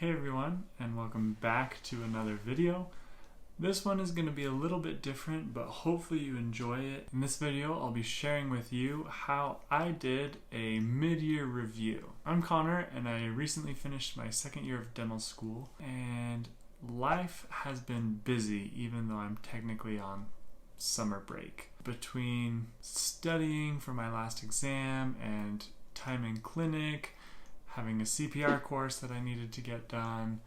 Hey everyone, and welcome back to another video. This one is going to be a little bit different, but hopefully you enjoy it. In this video, I'll be sharing with you how I did a mid-year review. I'm Connor, and I recently finished my second year of dental school, and life has been busy even though I'm technically on summer break. Between studying for my last exam and time in clinic, having a CPR course that I needed to get done,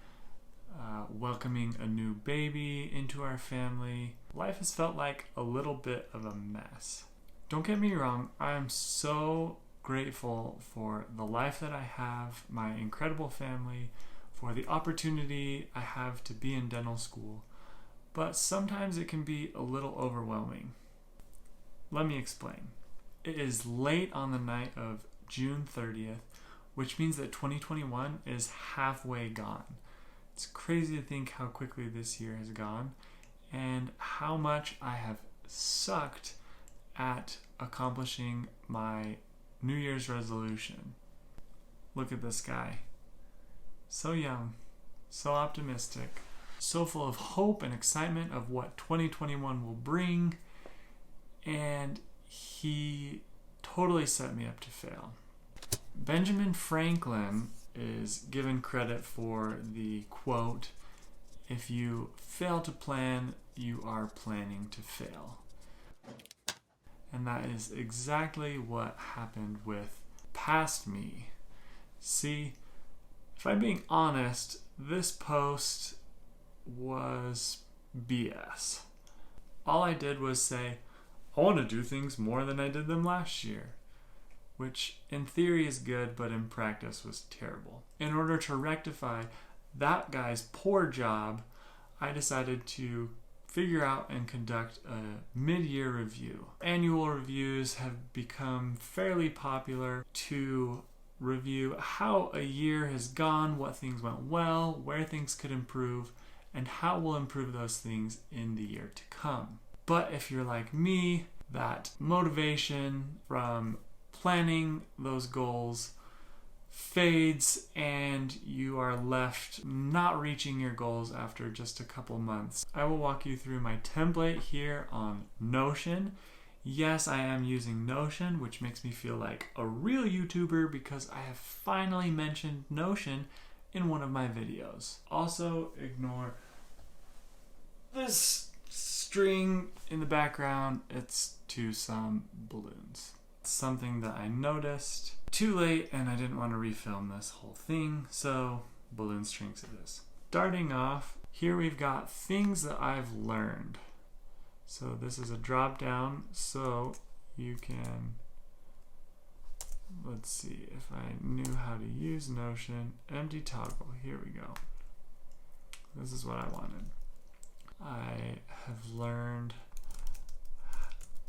welcoming a new baby into our family, life has felt like a little bit of a mess. Don't get me wrong, I am so grateful for the life that I have, my incredible family, for the opportunity I have to be in dental school, but sometimes it can be a little overwhelming. Let me explain. It is late on the night of June 30th, which means that 2021 is halfway gone. It's crazy to think how quickly this year has gone and how much I have sucked at accomplishing my New Year's resolution. Look at this guy. So young, so optimistic, so full of hope and excitement of what 2021 will bring, and he totally set me up to fail. Benjamin Franklin is given credit for the quote, "If you fail to plan, you are planning to fail." And that is exactly what happened with past me. See, if I'm being honest, this post was BS. All I did was say, I want to do things more than I did them last year, which in theory is good, but in practice was terrible. In order to rectify that guy's poor job, I decided to figure out and conduct a mid-year review. Annual reviews have become fairly popular to review how a year has gone, what things went well, where things could improve, and how we'll improve those things in the year to come. But if you're like me, that motivation from planning those goals fades and you are left not reaching your goals after just a couple months. I will walk you through my template here on Notion. Yes, I am using Notion, which makes me feel like a real YouTuber because I have finally mentioned Notion in one of my videos. Also, ignore this string in the background. It's to some balloons. Something that I noticed too late and I didn't want to refilm this whole thing, so balloon strings it is. Starting off, here we've got things that I've learned. So this is a drop down, so you can, let's see if I knew how to use Notion. Empty toggle, here we go. This is what I wanted. I have learned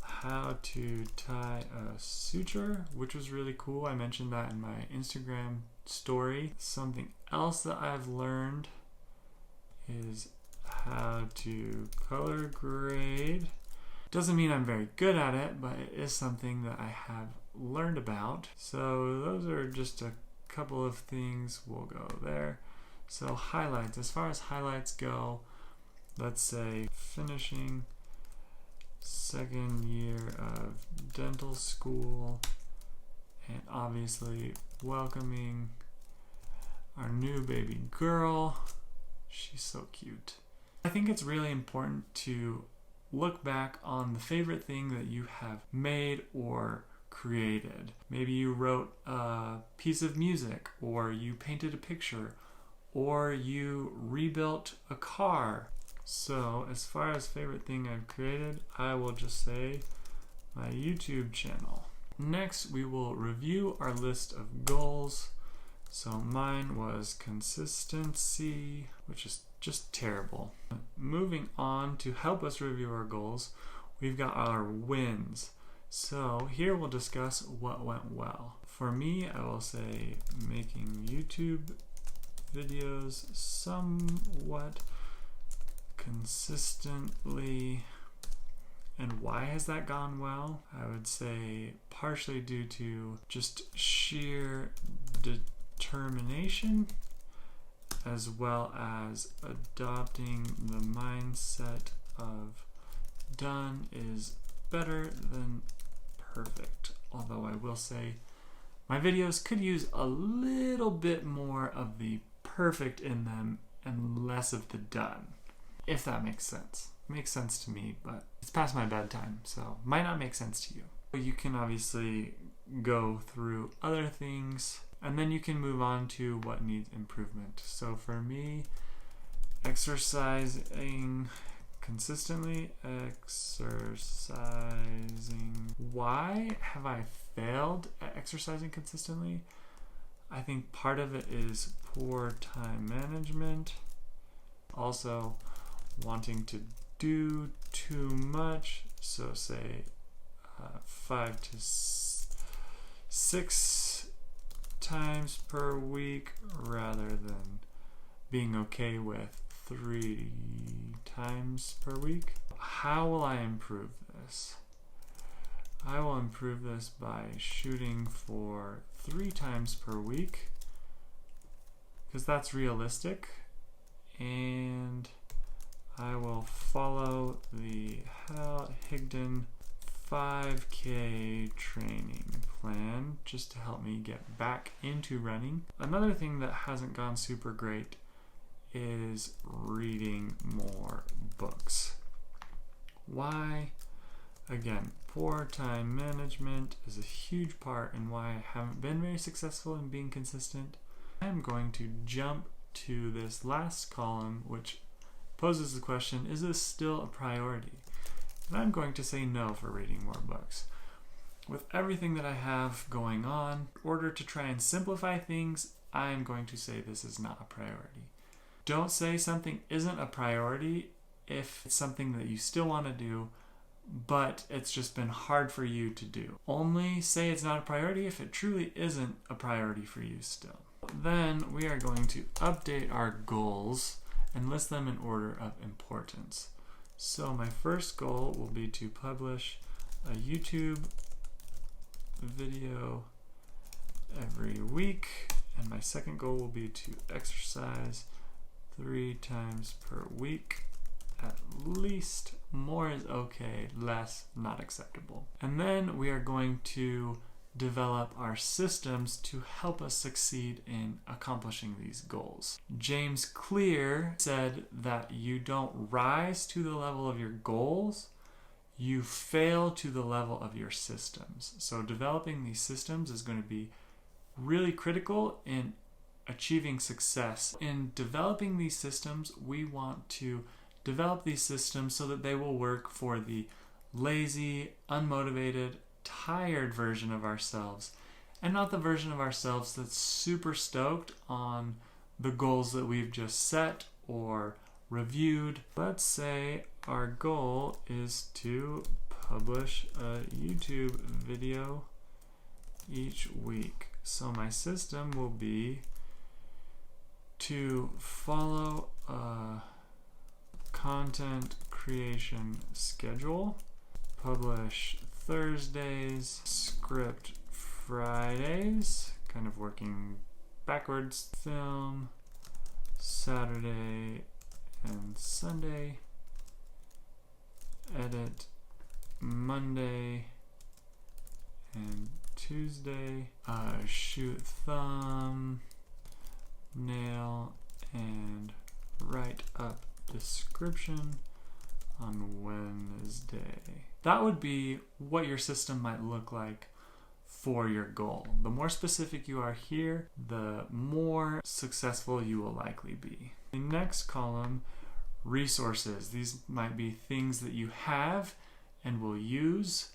how to tie a suture, which was really cool. I mentioned that in my Instagram story. Something else that I've learned is how to color grade. Doesn't mean I'm very good at it, but it is something that I have learned about. So those are just a couple of things. We'll go there. So highlights, as far as highlights go, let's say finishing second year of dental school, and obviously welcoming our new baby girl. She's so cute. I think it's really important to look back on the favorite thing that you have made or created. Maybe you wrote a piece of music, or you painted a picture, or you rebuilt a car. So as far as favorite thing I've created, I will just say my YouTube channel. Next, we will review our list of goals. So mine was consistency, which is just terrible. Moving on to help us review our goals, we've got our wins. So here we'll discuss what went well. For me, I will say making YouTube videos somewhat consistently. And why has that gone well? I would say partially due to just sheer determination, as well as adopting the mindset of done is better than perfect. Although I will say my videos could use a little bit more of the perfect in them and less of the done, if that makes sense. It makes sense to me, but it's past my bedtime, so might not make sense to you. You can obviously go through other things and then you can move on to what needs improvement. So for me, exercising consistently, Why have I failed at exercising consistently? I think part of it is poor time management. Also, wanting to do too much. So say 5 to 6 times per week rather than being okay with 3 times per week. How will I improve this? I will improve this by shooting for 3 times per week because that's realistic, and I will follow the Hal Higdon 5K training plan just to help me get back into running. Another thing that hasn't gone super great is reading more books. Why? Again, poor time management is a huge part in why I haven't been very successful in being consistent. I'm going to jump to this last column, which poses the question, is this still a priority? And I'm going to say no for reading more books. With everything that I have going on, in order to try and simplify things, I'm going to say this is not a priority. Don't say something isn't a priority if it's something that you still want to do, but it's just been hard for you to do. Only say it's not a priority if it truly isn't a priority for you still. Then we are going to update our goals and list them in order of importance. So my first goal will be to publish a YouTube video every week, and my second goal will be to exercise 3 times per week at least. More is okay, less not acceptable. And then we are going to develop our systems to help us succeed in accomplishing these goals. James Clear said that you don't rise to the level of your goals, you fail to the level of your systems. So developing these systems is going to be really critical in achieving success. In developing these systems, we want to develop these systems so that they will work for the lazy, unmotivated, tired version of ourselves, and not the version of ourselves that's super stoked on the goals that we've just set or reviewed. Let's say our goal is to publish a YouTube video each week. So my system will be to follow a content creation schedule, publish Thursdays, script Fridays, kind of working backwards, film Saturday and Sunday, edit Monday and Tuesday, shoot thumbnail and write up description on Wednesday. That would be what your system might look like for your goal. The more specific you are here, the more successful you will likely be. The next column, resources. These might be things that you have and will use,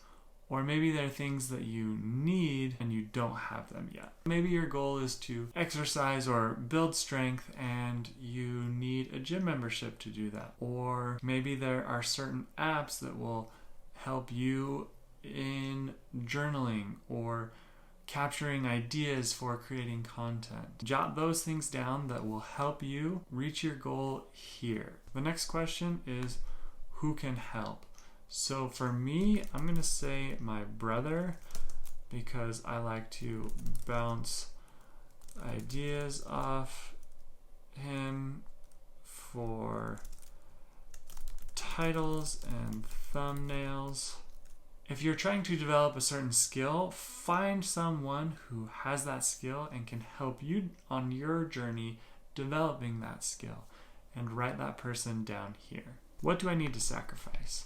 or maybe they're things that you need and you don't have them yet. Maybe your goal is to exercise or build strength and you need a gym membership to do that. Or maybe there are certain apps that will help you in journaling or capturing ideas for creating content. Jot those things down that will help you reach your goal here. The next question is, who can help? So for me, I'm going to say my brother, because I like to bounce ideas off him for titles and thumbnails. If you're trying to develop a certain skill, find someone who has that skill and can help you on your journey developing that skill, and write that person down here. What do I need to sacrifice?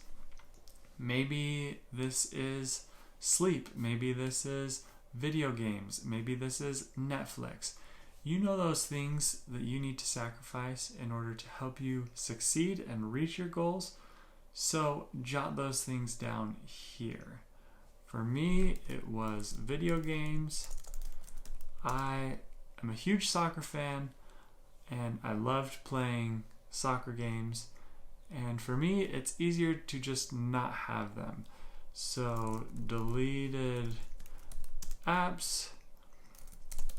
Maybe this is sleep. Maybe this is video games. Maybe this is Netflix. You know those things that you need to sacrifice in order to help you succeed and reach your goals. So jot those things down here. For me, it was video games. I am a huge soccer fan, and I loved playing soccer games. And for me, it's easier to just not have them. So deleted apps,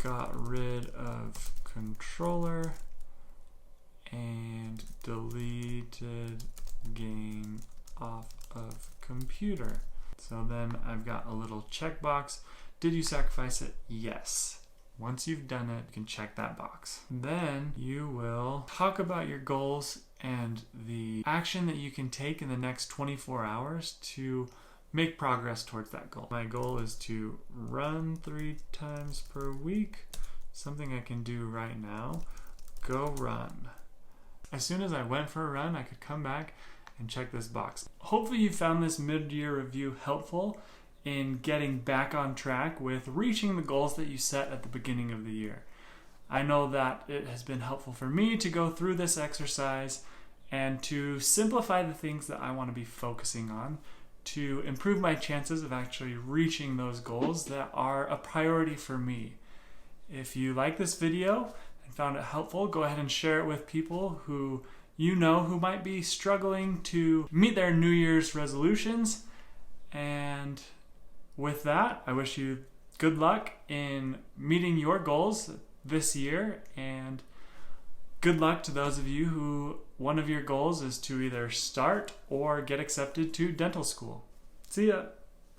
got rid of controller, and deleted game off of computer. So then I've got a little checkbox. Did you sacrifice it? Yes. Once you've done it, you can check that box. Then you will talk about your goals and the action that you can take in the next 24 hours to make progress towards that goal. My goal is to run 3 times per week, something I can do right now. Go run. As soon as I went for a run, I could come back and check this box. Hopefully you found this mid-year review helpful in getting back on track with reaching the goals that you set at the beginning of the year. I know that it has been helpful for me to go through this exercise and to simplify the things that I want to be focusing on to improve my chances of actually reaching those goals that are a priority for me. If you like this video and found it helpful, go ahead and share it with people who you know who might be struggling to meet their New Year's resolutions. And with that, I wish you good luck in meeting your goals this year, and good luck to those of you who one of your goals is to either start or get accepted to dental school. See ya!